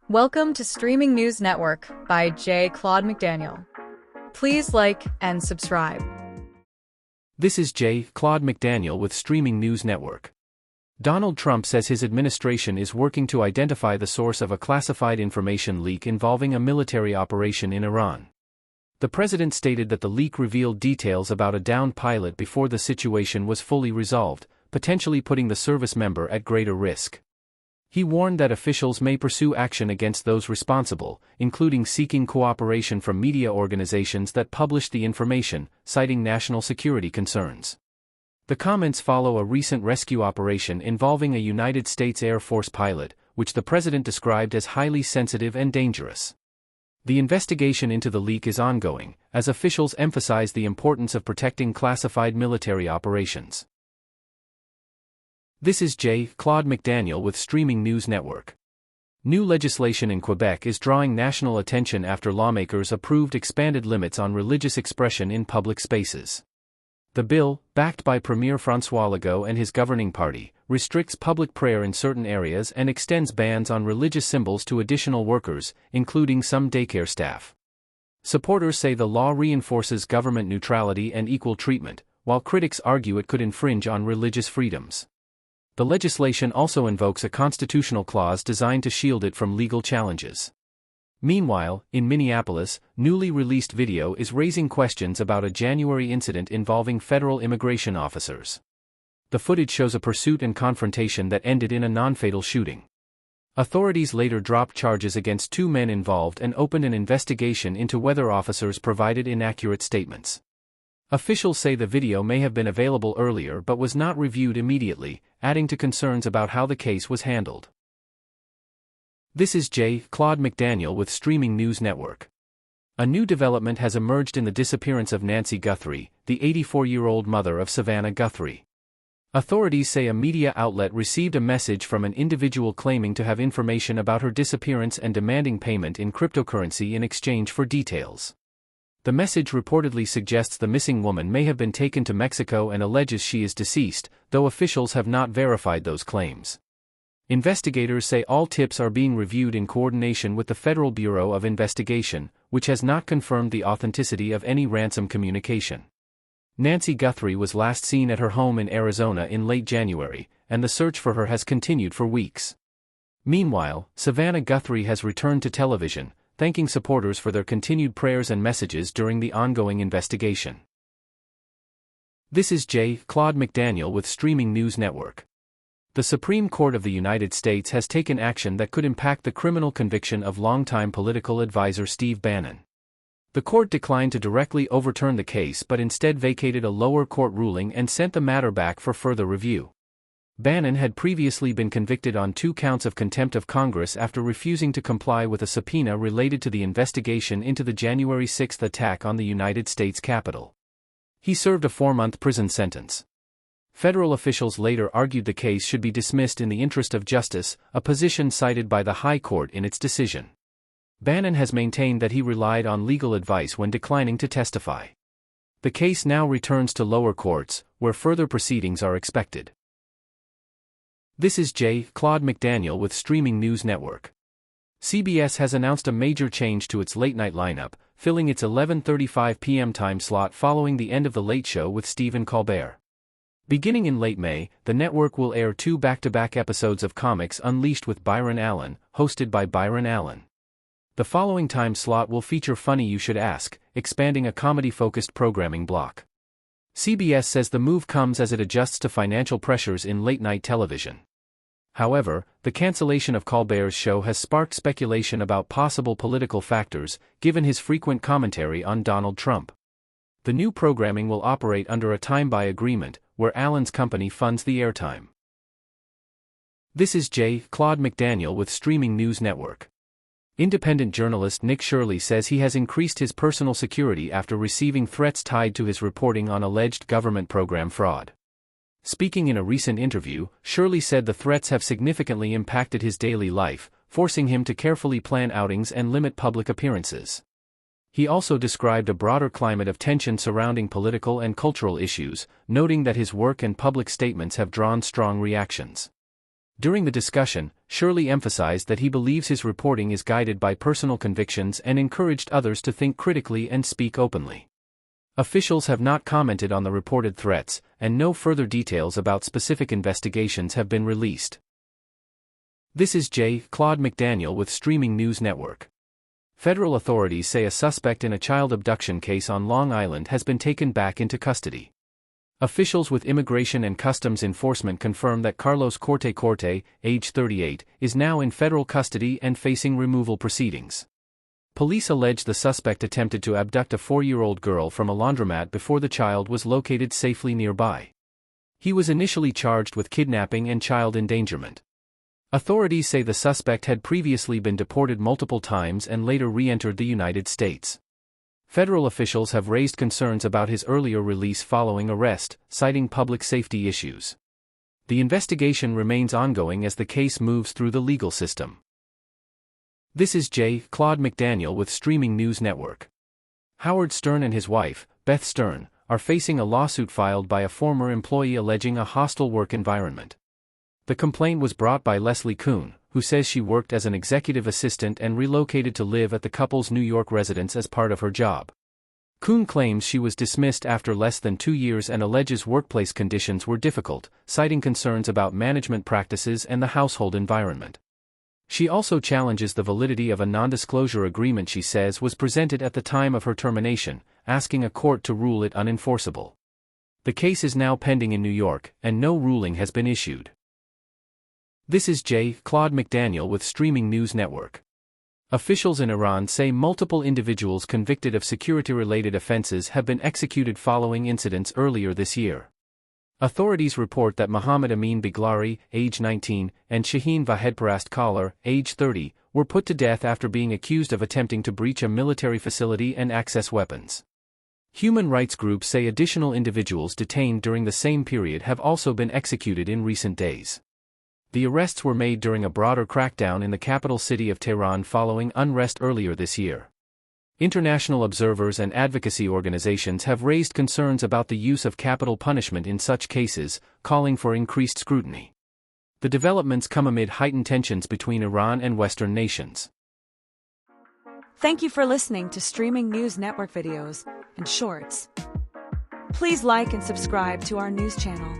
Welcome to Streaming News Network by Claude McDaniel. Please like and subscribe. This is Claude McDaniel with Streaming News Network. Donald Trump says his administration is working to identify the source of a classified information leak involving a military operation in Iran. The president stated that the leak revealed details about a downed pilot before the situation was fully resolved, potentially putting the service member at greater risk. He warned that officials may pursue action against those responsible, including seeking cooperation from media organizations that published the information, citing national security concerns. The comments follow a recent rescue operation involving a United States Air Force pilot, which the president described as highly sensitive and dangerous. The investigation into the leak is ongoing, as officials emphasize the importance of protecting classified military operations. This is Claude McDaniel with Streaming News Network. New legislation in Quebec is drawing national attention after lawmakers approved expanded limits on religious expression in public spaces. The bill, backed by Premier François Legault and his governing party, restricts public prayer in certain areas and extends bans on religious symbols to additional workers, including some daycare staff. Supporters say the law reinforces government neutrality and equal treatment, while critics argue it could infringe on religious freedoms. The legislation also invokes a constitutional clause designed to shield it from legal challenges. Meanwhile, in Minneapolis, newly released video is raising questions about a January incident involving federal immigration officers. The footage shows a pursuit and confrontation that ended in a non-fatal shooting. Authorities later dropped charges against two men involved and opened an investigation into whether officers provided inaccurate statements. Officials say the video may have been available earlier but was not reviewed immediately, adding to concerns about how the case was handled. This is Claude McDaniel with Streaming News Network. A new development has emerged in the disappearance of Nancy Guthrie, the 84-year-old mother of Savannah Guthrie. Authorities say a media outlet received a message from an individual claiming to have information about her disappearance and demanding payment in cryptocurrency in exchange for details. The message reportedly suggests the missing woman may have been taken to Mexico and alleges she is deceased, though officials have not verified those claims. Investigators say all tips are being reviewed in coordination with the Federal Bureau of Investigation, which has not confirmed the authenticity of any ransom communication. Nancy Guthrie was last seen at her home in Arizona in late January, and the search for her has continued for weeks. Meanwhile, Savannah Guthrie has returned to television, thanking supporters for their continued prayers and messages during the ongoing investigation. This is Claude McDaniel with Streaming News Network. The Supreme Court of the United States has taken action that could impact the criminal conviction of longtime political advisor Steve Bannon. The court declined to directly overturn the case but instead vacated a lower court ruling and sent the matter back for further review. Bannon had previously been convicted on 2 counts of contempt of Congress after refusing to comply with a subpoena related to the investigation into the January 6 attack on the United States Capitol. He served a 4-month prison sentence. Federal officials later argued the case should be dismissed in the interest of justice, a position cited by the High Court in its decision. Bannon has maintained that he relied on legal advice when declining to testify. The case now returns to lower courts, where further proceedings are expected. This is Claude McDaniel with Streaming News Network. CBS has announced a major change to its late-night lineup, filling its 11:35 p.m. time slot following the end of The Late Show with Stephen Colbert. Beginning in late May, the network will air 2 back-to-back episodes of Comics Unleashed with Byron Allen, hosted by Byron Allen. The following time slot will feature Funny You Should Ask, expanding a comedy-focused programming block. CBS says the move comes as it adjusts to financial pressures in late-night television. However, the cancellation of Colbert's show has sparked speculation about possible political factors, given his frequent commentary on Donald Trump. The new programming will operate under a time-buy agreement, where Allen's company funds the airtime. This is Claude McDaniel with Streaming News Network. Independent journalist Nick Shirley says he has increased his personal security after receiving threats tied to his reporting on alleged government program fraud. Speaking in a recent interview, Shirley said the threats have significantly impacted his daily life, forcing him to carefully plan outings and limit public appearances. He also described a broader climate of tension surrounding political and cultural issues, noting that his work and public statements have drawn strong reactions. During the discussion, Shirley emphasized that he believes his reporting is guided by personal convictions and encouraged others to think critically and speak openly. Officials have not commented on the reported threats, and no further details about specific investigations have been released. This is Claude McDaniel with Streaming News Network. Federal authorities say a suspect in a child abduction case on Long Island has been taken back into custody. Officials with Immigration and Customs Enforcement confirm that Carlos Corte, age 38, is now in federal custody and facing removal proceedings. Police allege the suspect attempted to abduct a 4-year-old girl from a laundromat before the child was located safely nearby. He was initially charged with kidnapping and child endangerment. Authorities say the suspect had previously been deported multiple times and later re-entered the United States. Federal officials have raised concerns about his earlier release following arrest, citing public safety issues. The investigation remains ongoing as the case moves through the legal system. This is Claude McDaniel with Streaming News Network. Howard Stern and his wife, Beth Stern, are facing a lawsuit filed by a former employee alleging a hostile work environment. The complaint was brought by Leslie Kuhn, who says she worked as an executive assistant and relocated to live at the couple's New York residence as part of her job. Kuhn claims she was dismissed after less than 2 years and alleges workplace conditions were difficult, citing concerns about management practices and the household environment. She also challenges the validity of a non-disclosure agreement she says was presented at the time of her termination, asking a court to rule it unenforceable. The case is now pending in New York, and no ruling has been issued. This is Claude McDaniel with Streaming News Network. Officials in Iran say multiple individuals convicted of security-related offenses have been executed following incidents earlier this year. Authorities report that Mohammed Amin Biglari, age 19, and Shaheen Vahedparast Kalar, age 30, were put to death after being accused of attempting to breach a military facility and access weapons. Human rights groups say additional individuals detained during the same period have also been executed in recent days. The arrests were made during a broader crackdown in the capital city of Tehran following unrest earlier this year. International observers and advocacy organizations have raised concerns about the use of capital punishment in such cases, calling for increased scrutiny. The developments come amid heightened tensions between Iran and Western nations. Thank you for listening to Streaming News Network videos and shorts. Please like and subscribe to our news channel.